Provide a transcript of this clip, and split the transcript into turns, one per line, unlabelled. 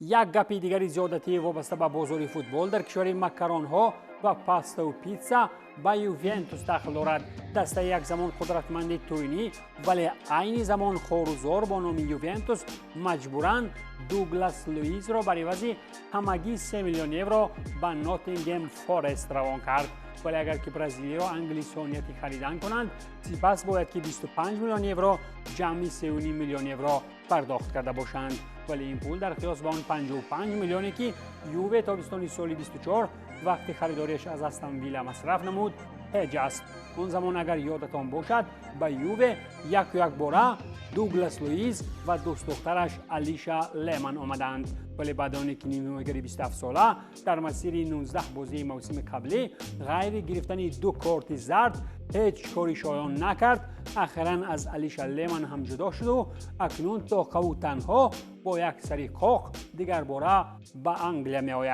یک گپی دیگری زیادتی وابسته به بازار فوتبال در کشور مکرون ها و پاستا و پیتزا با یوونتوس داخل دارد. دسته یک زمان قدرتمند تورینی ولی عین زمان خوارزار با نام یوونتوس مجبورند دوگلاس لوئیس را برای عوض همگی 3 میلیون یورو به ناتینگهم فارست روان کرد. ولی اگر که برزیلی را انگلیسانیتی خریدن کنند سپس باید که 25 میلیون یورو جمعی 3.5 میلیون یورو پرداخت کرده باشند. ولی این پول در قیاس با آن 55 میلیونی که یووه تابستان سال 24 وقتی خریداریش از استون ویلا مصرف نمود هیچ است. اون زمان اگر یادتان باشد به یووه یک باره دوگلاس لوئیس و دوست دخترش الیشا لیمن آمدند. ولی بعد آن که نیمه‌نگری 27 ساله در مسیر 19 بازی موسم قبلی غیر گرفتن 2 کارت زرد هیچ کاری شایان نکرد، اخیراً از الیشا لیمن هم جدا شد و اکنون تا قو تنها با یک سری قاق دیگر باره به انگلیا می آید.